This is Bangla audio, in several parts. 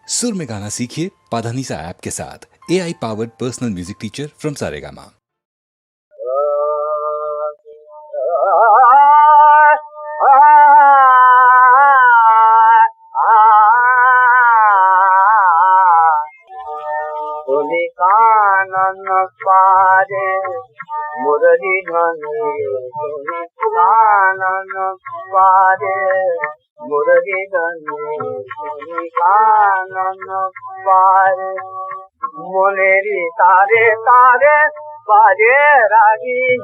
सुर में गाना सीखिए पाधानीसा ऐप के साथ। AI powered personal music teacher from Saregama. कानन पारे मुरली धनी कानन पारे मुरली धनी कानन पारे मुनेरी तारे तारे बाजे रागी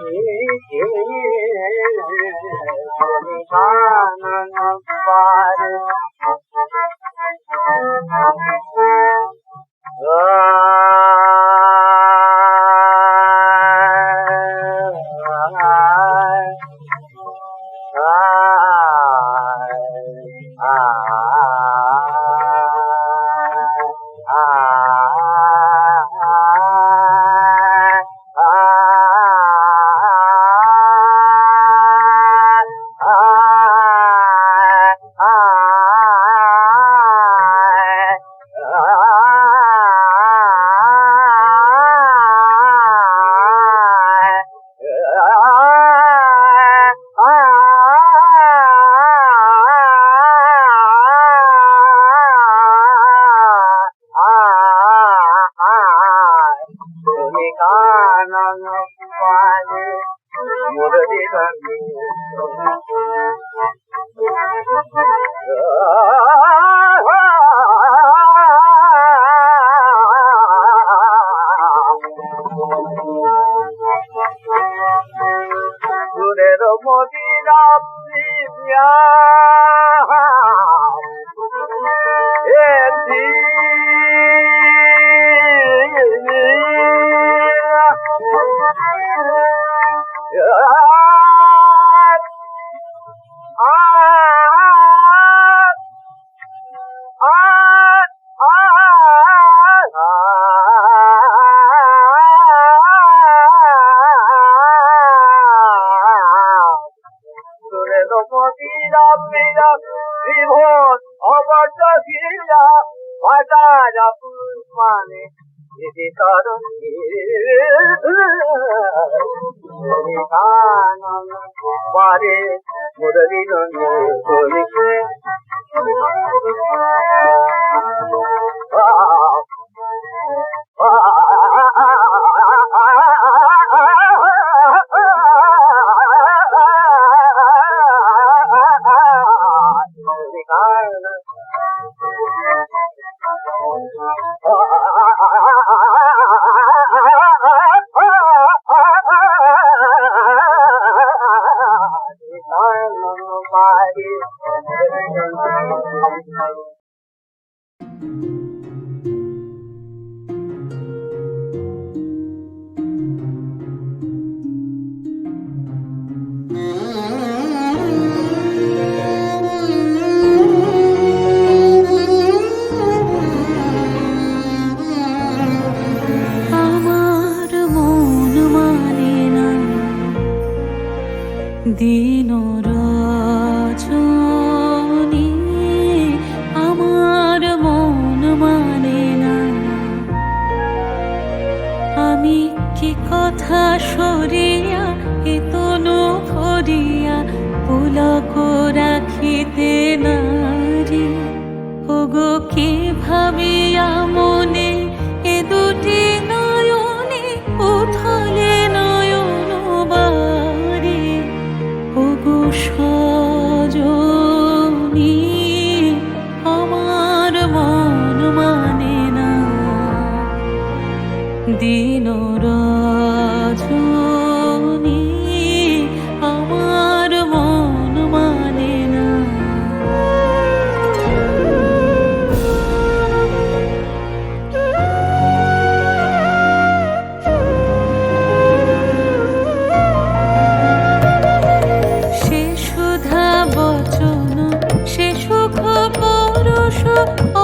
कानन पारे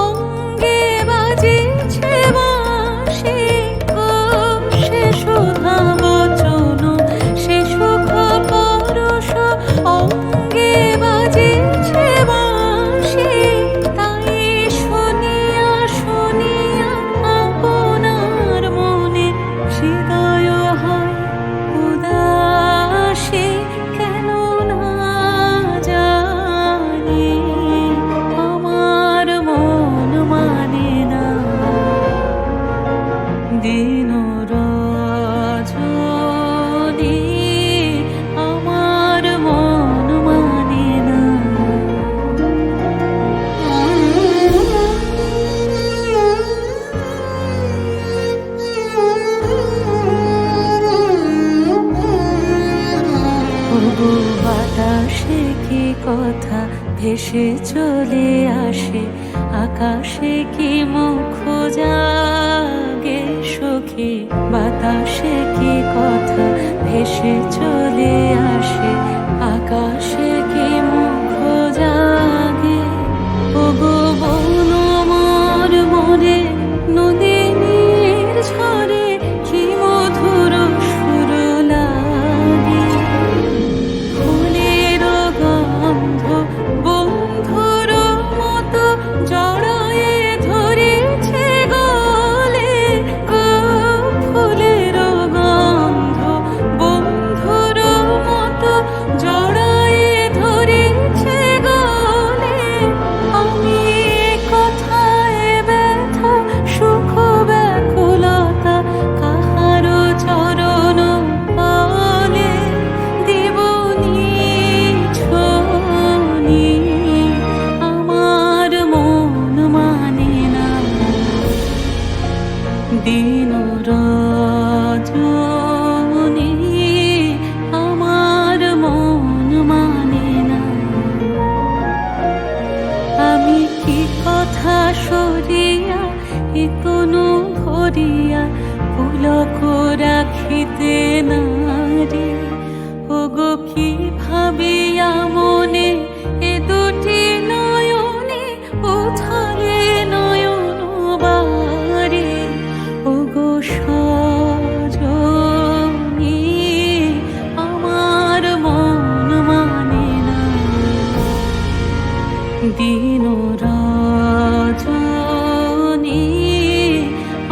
অঙ্গে বাজিছে বাঁশি, শেষ কথা ভেসে চলে আসে, আকাশে কি মুখ জাগে সখী, বাতাসে কি কথা ভেসে চলে আসে, আকাশে কি মুখ জাগে। ওগো বন আমার মনে নদীর ঝরে কি মধুর সুর লাগে, ফুলের গন্ধ বন্ধুর মতো জড়ায়ে ধরেছে গলে গো, ফুলের গন্ধ বন্ধুর মতো জড়ায়ে ধরেছে গলে। আমি কথায় ব্যথা সুখ ব্যাকুলতা কাহারো চরণ তলে দেবনি ছনি, আমার মন মানে না দিন রজনী, আমার মন মানে না। আমি কি কথা সরিয়া এতনু ধরিয়া পুলক রাখিতে নারি, ওগো কি ভাবিয়া মনে এ দুটি নয়নে উথালে নয়ন বারে, ওগো সজনী, আমার মন মানে না দিন রজনী,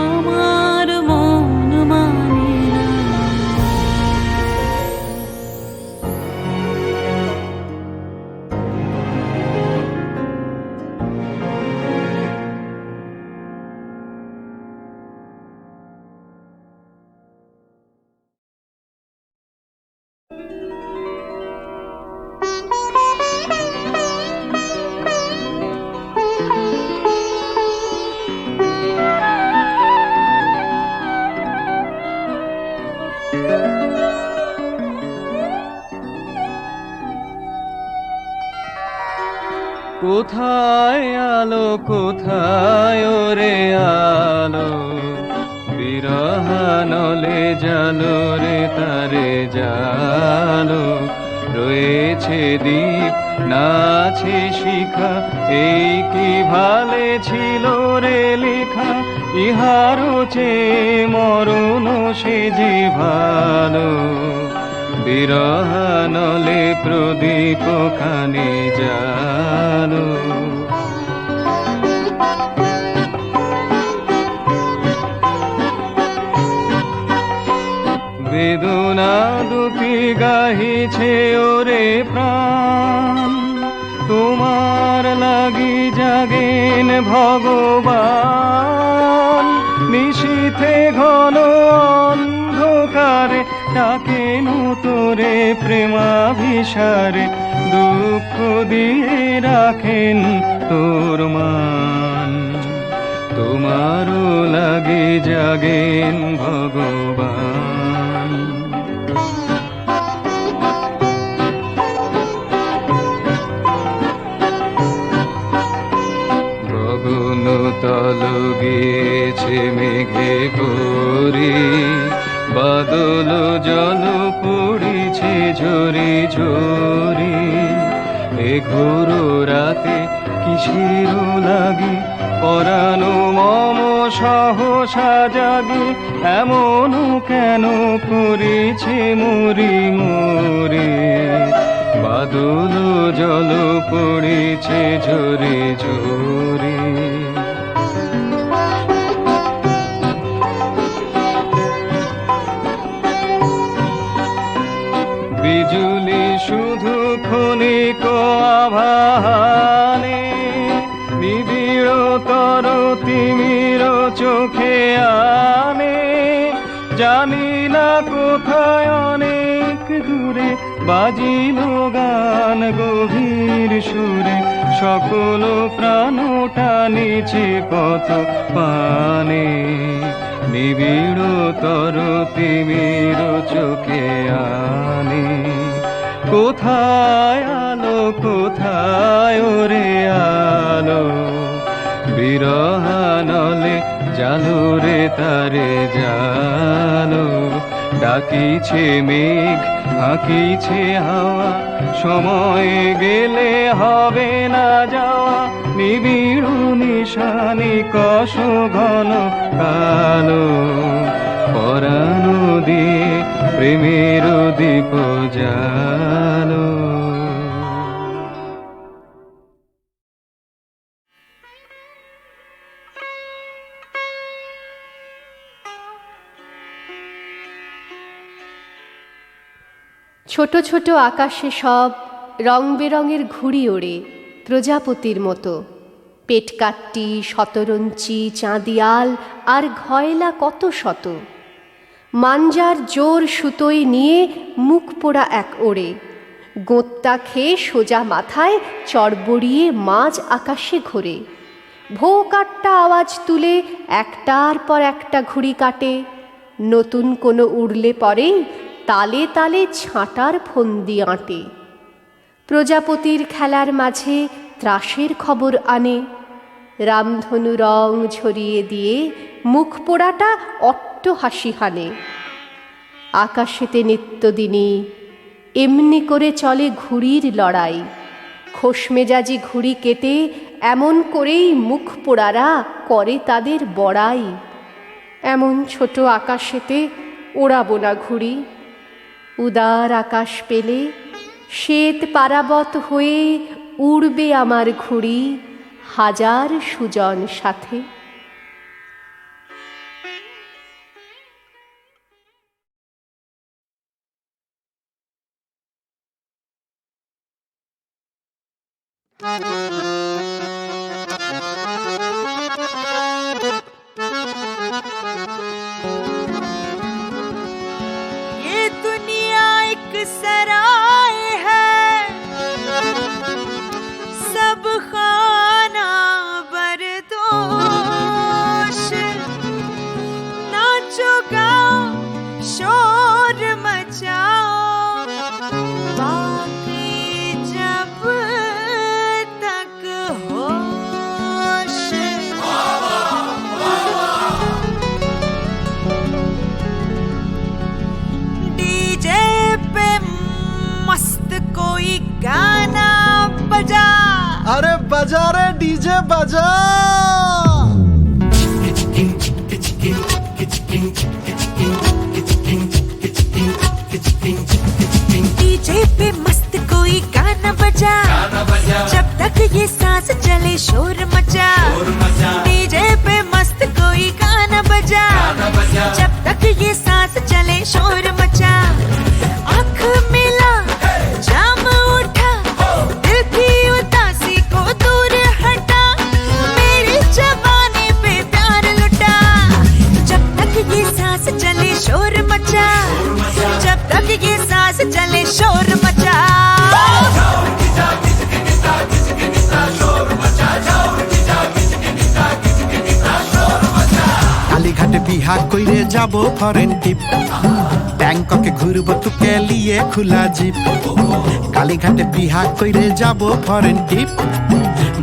আমার মন মানে না। কোথায় আলো কোথায় ওরে আলো, বিরহানলে জালো রে তারে জালো, রয়েছে দ্বীপ নাছে শিখা, এই কি ভালে ছিল রে লেখা, ইহারও চেয়ে মরণ সে যে ভালো, বিরহানলে প্রদীপ খানি জালো। বেদনা দুটি গাহিছে ওরে প্রাণ, তোমার লাগি জাগেন ভগবান, নিশীথে ঘন অন্ধকারে ডাকেন তোরে প্রেমাভিসারে, দুঃখ দিয়ে রাখেন তোর মান, তোমারও লাগে জাগেন ভগবান। গগন তল গিয়েছে মেঘে ভরি, বাদল জল পড়িছে ঝরি ঝরি, এ ঘোর রাতে কিসের লাগি পরানো মম সহসা জাগি, এমন কেন করেছে মরি মরি, বাদল জল পড়িছে ঝরি ঝরি। বিজুলি শুধু ক্ষণিক আভানে, নিবিড় তর তিমির চোখে আনে, জানি না কোথায় অনেক দূরে বাজিল গান গভীর সুরে, সকল প্রাণ টানিছে পথ পানে, নিবিড় তর তিমির চোখে আনে, কোথায় আলো কোথায় ওরে আলো বিরহানলে জালো রে তারে জালো ডাকিছে মেঘ হাঁকিছে হাওয়া সময় গেলে হবে না যাওয়া নিবিড় নিশানি কষ ঘন কালো পরানো দিয়ে প্রেমের দীপ জালো ছোট ছোট আকাশে সব রং বেরঙের ঘুড়ি ওড়ে প্রজাপতির মতো পেটকাট্টি শতরঞ্চি চাঁদিয়াল আর ঘয়লা কত শত মাঞ্জার জোর সুতোয় নিয়ে মুখ পোড়া এক ওড়ে গোঁত্তা খেয়ে সোজা মাথায় চড়বড়িয়ে মাঝ আকাশে ঘোরে ভো কাট্টা আওয়াজ তুলে একটার পর একটা ঘুড়ি কাটে নতুন কোনো উড়লে পরেই তালে তালে ছাঁটার ফন্দি আঁটে প্রজাপতির খেলার মাঝে ত্রাসের খবর আনে রামধনু রং ঝরিয়ে দিয়ে মুখ পোড়াটা অট্ট হাসি হানে আকাশেতে নিত্যদিনই এমনি করে চলে ঘুড়ির লড়াই খোশমেজাজি ঘুড়ি কেটে এমন করেই মুখ পোড়ারা করে তাদের বড়াই এমন ছোট আকাশেতে ওড়াবো না ঘুড়ি উদার আকাশ পেলে শ্বেত পারাবত হয়ে উড়বে আমার ঘুড়ি হাজার সুজন সাথে। ये दुनिया एक सराय है, सब खाना बरदोश, नाचो गाओ शोर मचाओ, बाकी जब तक होश। डीजे पे मस्त कोई गाना बजा, अरे बजा रे डीजे बजा। डीजे पे मस्त कोई गाना बजा, जब तक ये सांस चले शोर मचा। डीजे पे मस्त कोई गाना बजा, जब तक ये सांस चले शोर मचा। आँख मिला जाम उठा, दिल की उदासी को दूर हटा, मेरी जवानी पे प्यार लुटा। जब तक ये सांस चले शोर मचा, जब तक ये सांस चले शोर मचा। কালীঘাটে বিহা কইরে যাব ফরেন টিপ, ব্যাংককে ঘুরব তোকে লিয়ে খোলা জিপ। কালীঘাটে বিহা কইরে যাব ফরেন টিপ,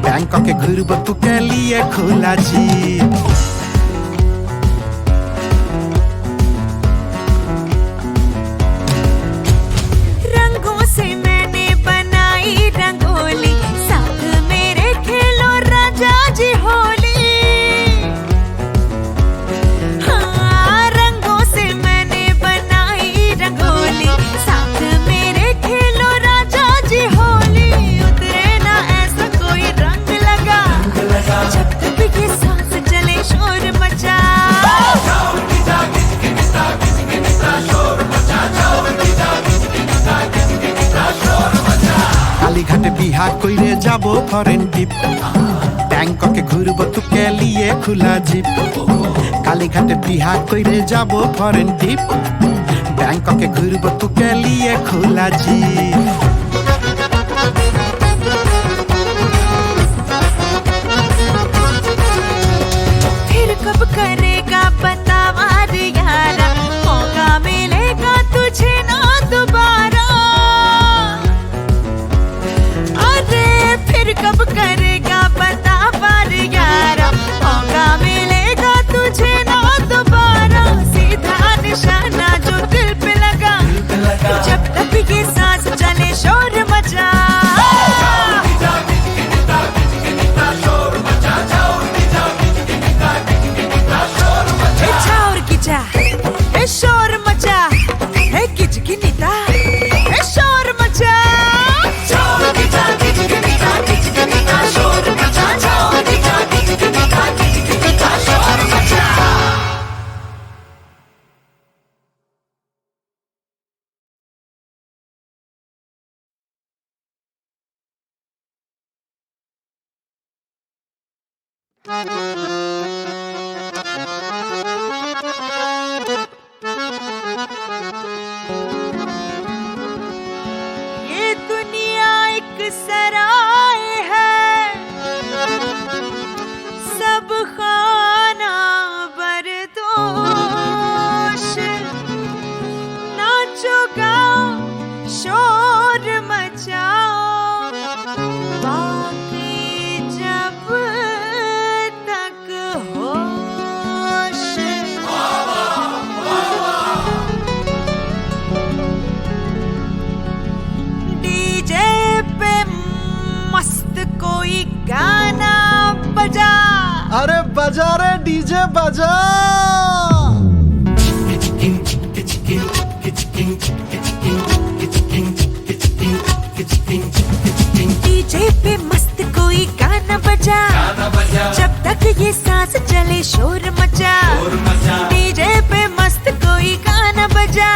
ব্যাংককে ঘুরব তোকে লিয়ে খোলা জিপ। रंगों से मैंने बनाई रंगोली, साथ मेरे खेलो राजा जी होली। हाँ, रंगों से मैंने बनाई रंगोली, साथ मेरे खेलो राजा जी होली। उतरे ना ऐसा कोई रंग लगा, जब तक ये सांस चले शोर मचा। কালীঘাটে বিহা কইরে যাব ফরেন টিপ, ব্যাংককে ঘুরব তোকে লিয়ে খোলা জিপ। কালীঘাটে বিহা কইরে যাব ফরেন টিপ, ব্যাংককে ঘুরব তোকে লিয়ে খোলা জিপ। फिर कब करेगा बतावार यारा, मौका मिलेगा तुझे ना दोबारा। ये दुनिया एक सराय है, सब खाना बरदोश, नाचो गाओ शोर मचाओ, बाकी जब तक होश। डीजे पे मस्त कोई गाना बजा, अरे बजा रे डीजे बजा। डीजे पे मस्त कोई गाना बजा, जब तक ये सांस चले शोर मचा। डीजे पे मस्त कोई गाना बजा,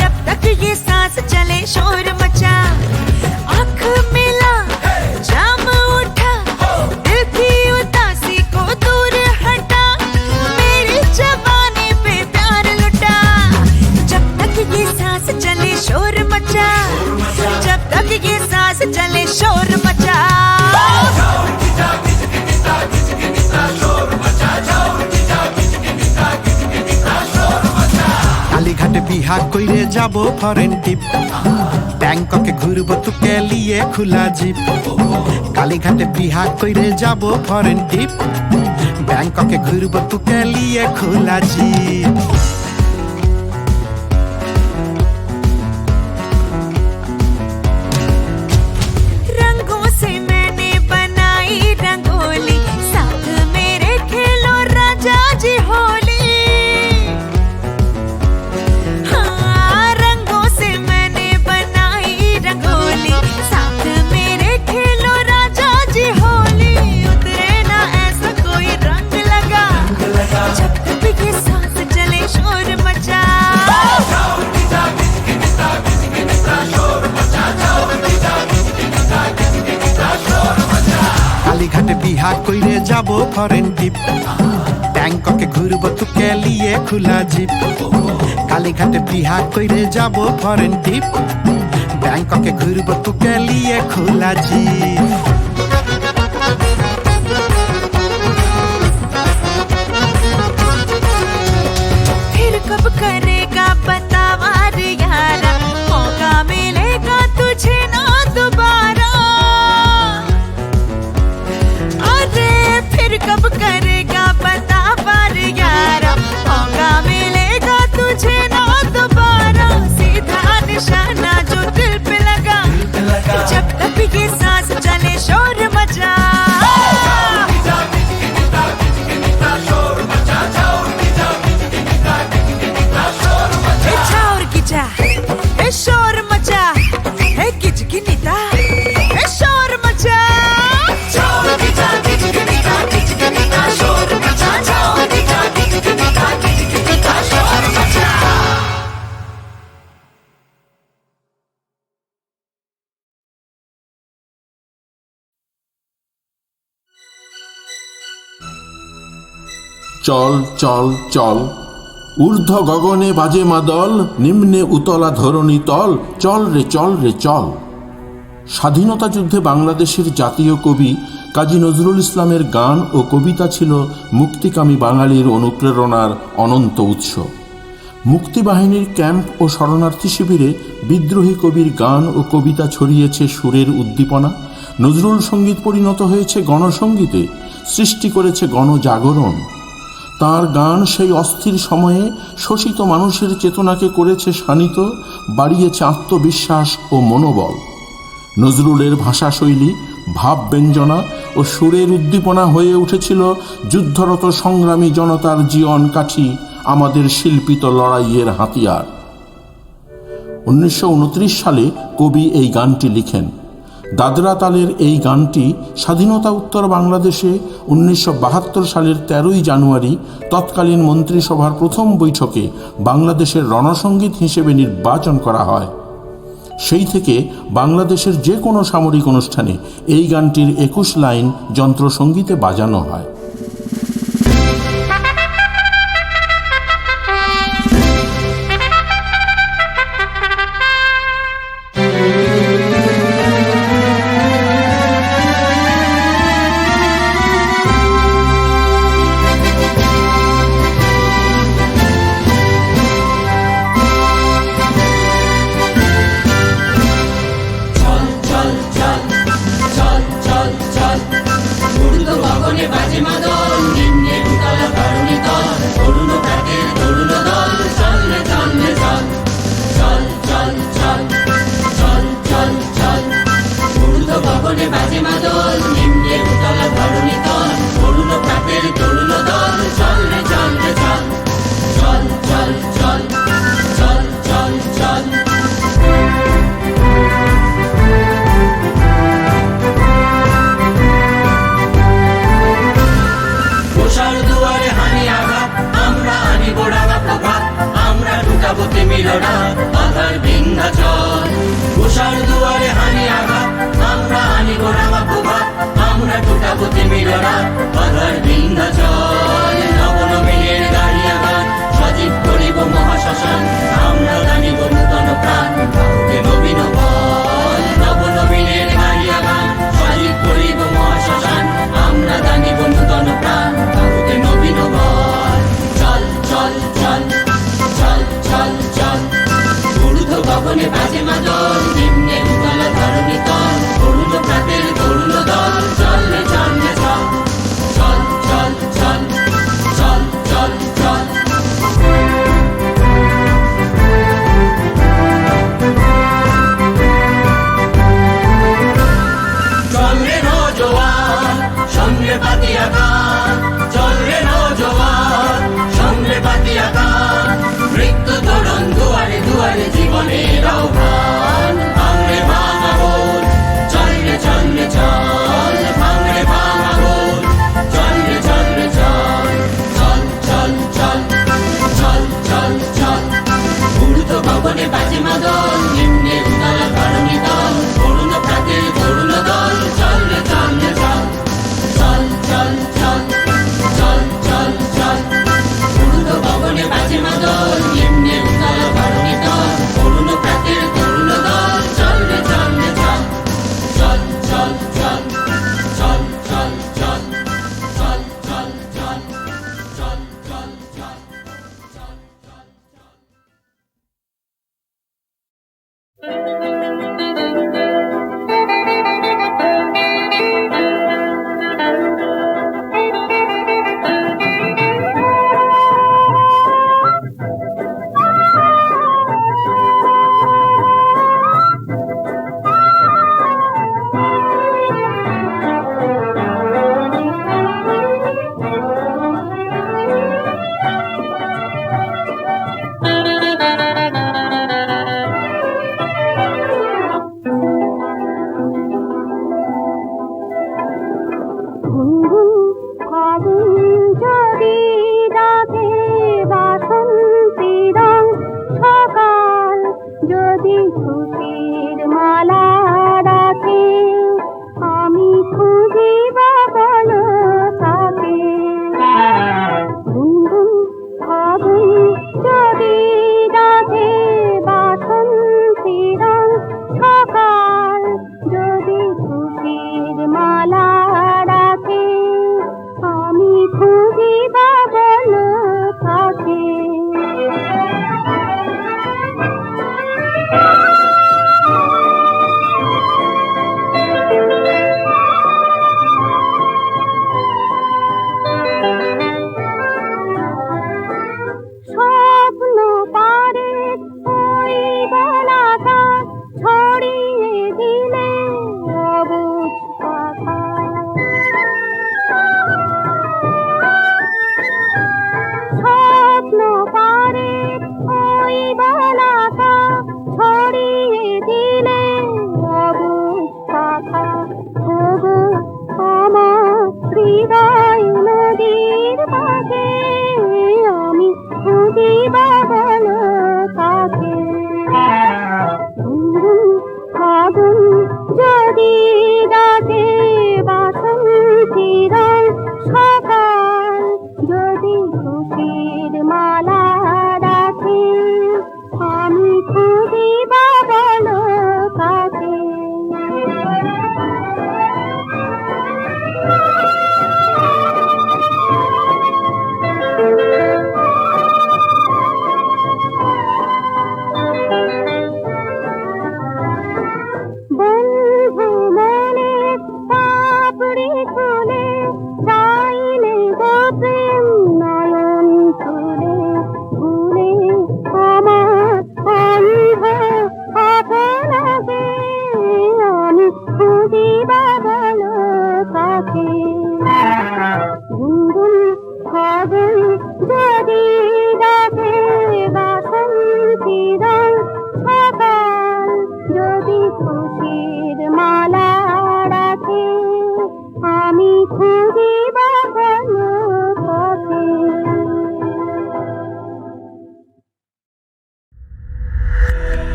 जब तक ये सांस चले शोर मचा। आँख मिला जाम उठा, दिल की उदासी को दूर हटा, मेरी जवानी पे प्यार लुटा। जब तक ये सांस चले शोर मचा, जब तक ये सांस चले शोर मचा। কালীঘাটে বিহা কইরে যাব ফরেন টিপ, ব্যাংককে ঘুরবো তোকে লিয়ে খোলা জিপ। কালীঘাটে বিহা কইরে যাব ফরেন টিপ, ব্যাংককে ঘুরবো তোকে লিয়ে খোলা জিপ। रंगों से मैंने बनाई रंगोली, साथ मेरे खेलो राजा जी होली। हाँ, रंगों से मैंने बनाई रंगोली, साथ मेरे खेलो राजा जी होली। उतरे ना ऐसा कोई रंग लगा, जब तक ये सांस चले शोर मचा। কালীঘাটে বিহা কইরে যাব ফরেন টিপ, ব্যাংককে ঘুরবো তোকে লিয়ে খোলা জিপ। কালীঘাটে বিহা কইরে যাব ফরেন টিপ, ব্যাংককে ঘুরবো তোকে লিয়ে খোলা জিপ। फिर कब करेगा बतावार यारा, मौका मिलेगा तुझे ना दोबारा। अरे फिर कब करेगा बतावार यारा, मौका मिलेगा तुझे ना दोबारा। सीधा निशाना जो दिल पे लगा, जब तक ये सांस चले शोर मचा। ए चाउर गिजा, ए शोर मचा, ए किचकिनिता, ए शोर मचा। चाउर गिजा, किचकिनिता, किचकिनिता, शोर मचा। चाउर गिजा, किचकिनिता, किचकिनिता, शोर मचा। চল চল চল, ঊর্ধ্ব গগনে বাজে মাদল, নিম্নে উতলা ধরণী তল, চল রে চল রে চল। স্বাধীনতা যুদ্ধে বাংলাদেশের জাতীয় কবি কাজী নজরুল ইসলামের গান ও কবিতা ছিল মুক্তিকামী বাঙালির অনুপ্রেরণার অনন্ত উৎস। মুক্তিবাহিনীর ক্যাম্প ও শরণার্থী শিবিরে বিদ্রোহী কবির গান ও কবিতা ছড়িয়েছে সুরের উদ্দীপনা। নজরুল সঙ্গীত পরিণত হয়েছে গণসঙ্গীতে, সৃষ্টি করেছে গণজাগরণ। তাঁর গান সেই অস্থির সময়ে শোষিত মানুষের চেতনাকে করেছে শানিত, বাড়িয়েছে আত্মবিশ্বাস ও মনোবল। নজরুলের ভাষাশৈলী, ভাবব্যঞ্জনা ও সুরের উদ্দীপনা হয়ে উঠেছিল যুদ্ধরত সংগ্রামী জনতার জীবন কাঠি, আমাদের শিল্পিত লড়াইয়ের হাতিয়ার। 1929 সালে কবি এই গানটি লিখেন। দাদরা তালের এই গানটি স্বাধীনতা উত্তর বাংলাদেশে 1972 সালের 13ই জানুয়ারি তৎকালীন মন্ত্রিসভার প্রথম বৈঠকে বাংলাদেশের রণসঙ্গীত হিসেবে নির্বাচন করা হয়। সেই থেকে বাংলাদেশের যে কোনো সামরিক অনুষ্ঠানে এই গানটির 21 লাইন যন্ত্রসঙ্গীতে বাজানো হয়। চল চল চল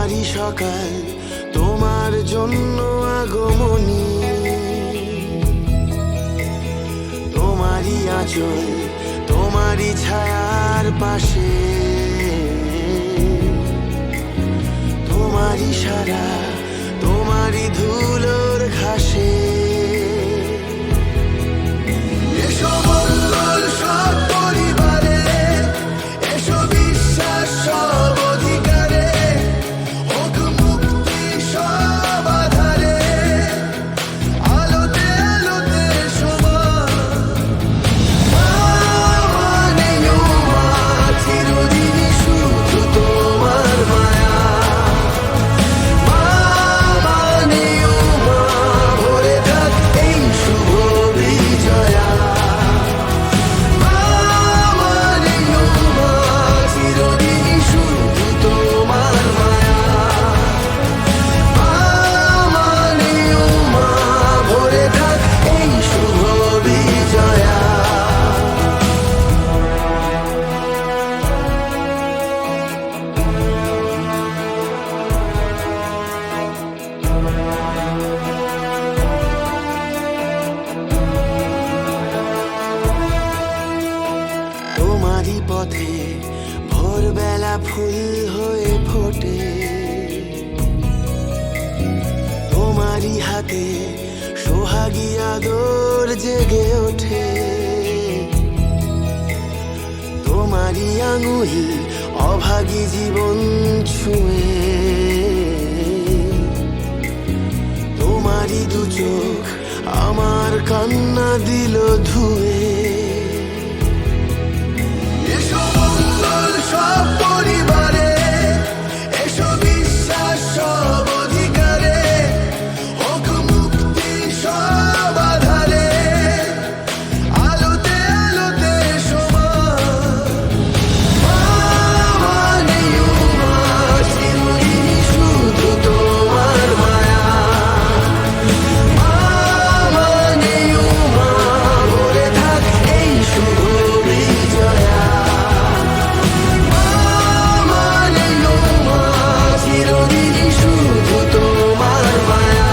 তোমারই সকাল, তোমার জন্য আগমনী, তোমারই আঁচল, তোমারই ছায়ার পাশে, তোমারই সারা, তোমারই ধুলোর ঘাসে। এসো মঙ্গল সব পরিবারে, এসো বিশ্বাস সব অধিকারে, হোক মুক্তি সব আধারে, আলোতে আলোতে সমান। মা মানে মা, চিরদিনই শুধু তোমার মায়া। মা মানে মা, ভরে থাক এই শুভ বিজয়া। মা মানে মা, চিরদিনই শুধু তোমার মায়া। মা মানে মা, ভরে থাক এই শুভ বিজয়া। তোমারই পথে ভোরবেলা ফুল হয়ে ফোটে, তোমারই হাতে সোহাগী আদর জেগে ওঠে, তোমারই আঙুল অভাগী জীবন ছুঁয়ে, তোমারই দু চোখ আমার কান্না দিল ধুয়ে। এসো মঙ্গল সব পরিবারে, এসো বিশ্বাস সব অধিকারে, হোক মুক্তি সব আধারে, আলোতে আলোতে সমান। মা মানে মা, চিরদিনই শুধু তোমার মায়া। মা মানে মা, ভরে থাক এই শুভ বিজয়া। মা মানে মা, চিরদিনই শুধু তোমার মায়া।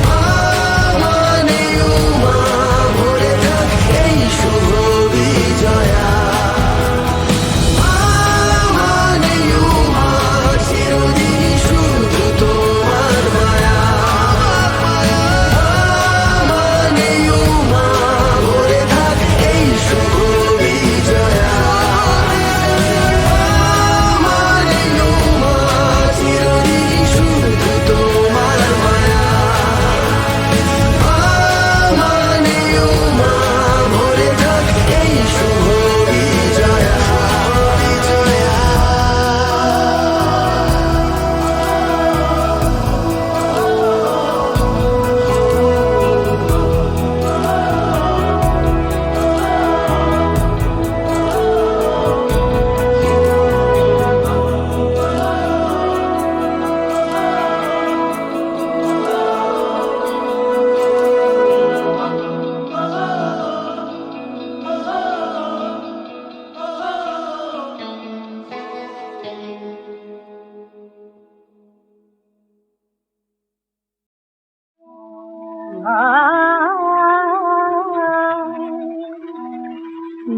মা মানে মা, ভরে থাক এই শুভ বিজয়া। মা মানে মা, চিরদিনই শুধু তোমার মায়া। মা মানে মা, ভরে থাক এই শুভ বিজয়া। মা মানে মা, চিরদিনই শুধু তোমার মায়া। মা মানে মা, ভরে থাক এই শুভ বিজয়া।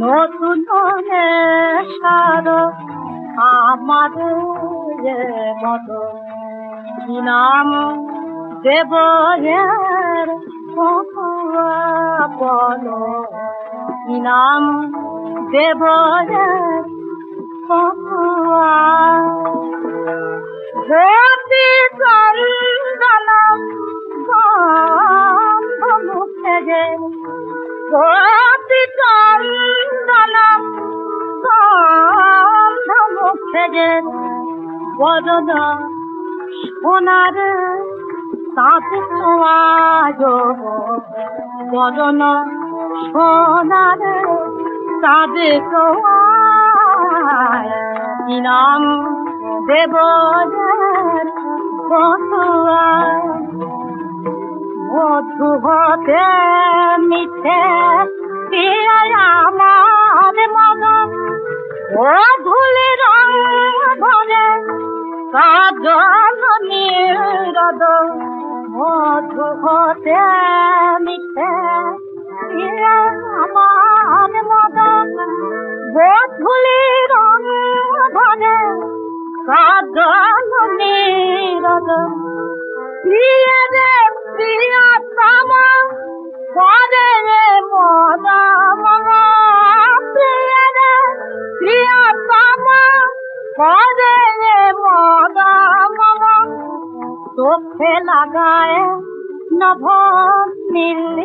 নতুন সার আমাদের মতো কি নাম দেব এর বলো, কি নাম দেব এর ধরতি চন্দন গন্ধ মুখে যে, ধরতি চন্দন গন্ধ মুখে যে, বদন সোনার তাঁত ছোঁয়াজ, বদন সোনার তাঁত ছোঁয়ায়, কি নাম দেব মধু হতে মিঠে আমার মন, ও ধুলি রং ধরে কাজল নিরদ মধু হতে মিঠে আমার মদন বধুলি রং ধরে কাজল নিরদ প্রিয় রে প্রিয়তম পরে মদম প্রিয় রে প্রিয়তম পরে মদম চোখে লাগায় নভ নীল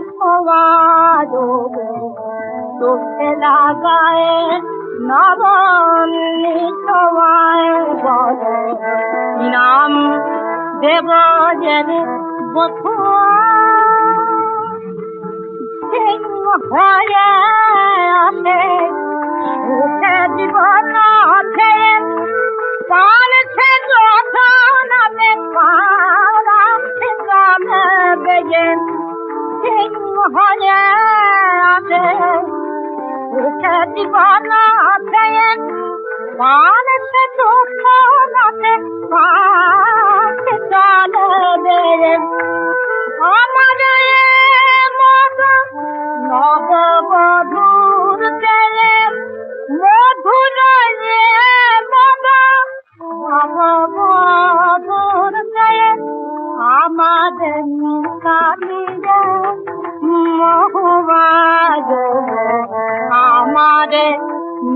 চোখে লাগায় নব নীল নাম দেব যে বধুয়া ভয়ে আসে সুখে জীবন আছে পাল সে যথনাতে পারাম সিংহামে বেজে ভয়ে আসে সুখে জীবন আছে পাল সে যথনাতে পাল সিংহামে বেজে আমার মত নববধূর দেহে মধুর নববধূর দেহে আমাদের কালিরে মহুয়াজ আমাদের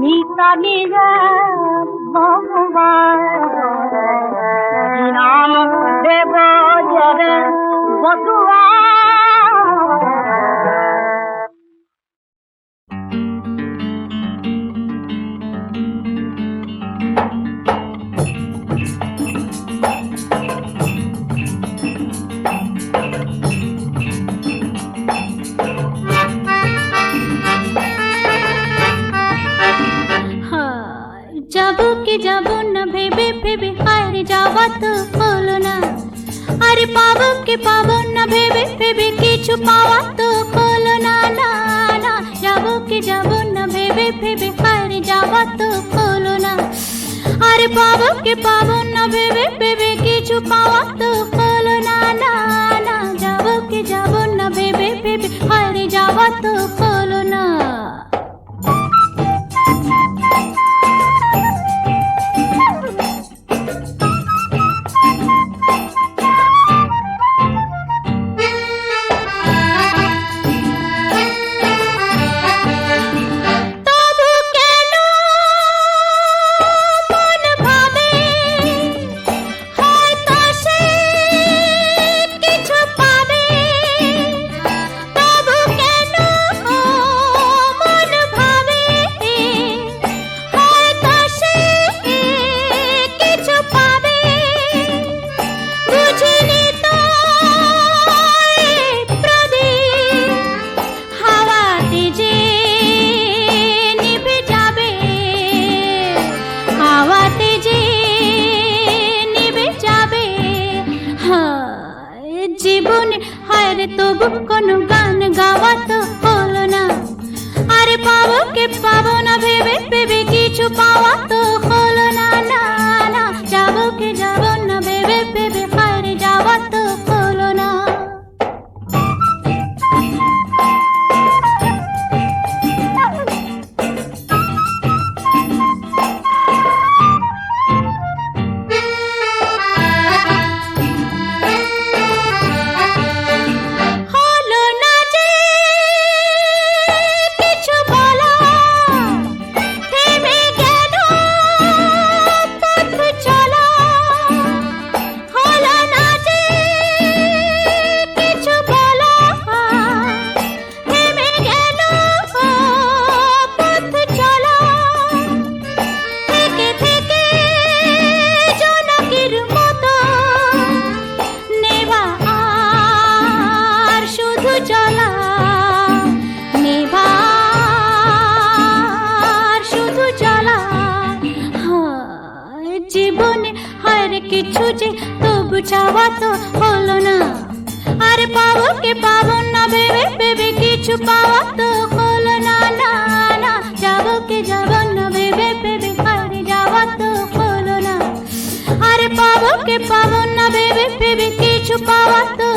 নিকালিরে মহুয়াজ নাম দেব জরে বধুয়া যাবো কি যাবো না ভেবে ভেবে আরে যাওয়া তো হলো না আরে পাবো কি পাবো না ভেবে ভেবে কিছু পাওয়া তো হলো না না না যাবো কি যাবো না ভেবে ভেবে আরে যাওয়া তো হলো না আরে পাবো কি পাবো না ভেবে ভেবে কিছু পাওয়া তো হলো না না না যাবো কি যাবো না ভেবে ভেবে আরে যাওয়া তো হলো না তবু কোনো গান গাওয়া তো হলো না আরে পাবো কে পাবো না ভেবে ভেবে কিছু পাওয়া তো হলো না না না যাবো কে যাবো না ভেবে ভেবে আরে যাওয়া তো হলো না কিছু যে তবু চাওয়া তো হলো না আরে পাবো কে পাবো না ভেবে ভেবে কিছু পাওয়া তো হলো না না না যাবো কে যাবো না ভেবে ভেবে আরে যাওয়া তো হলো না আরে পাবো না ভেবে ভেবে কিছু পাওয়া তো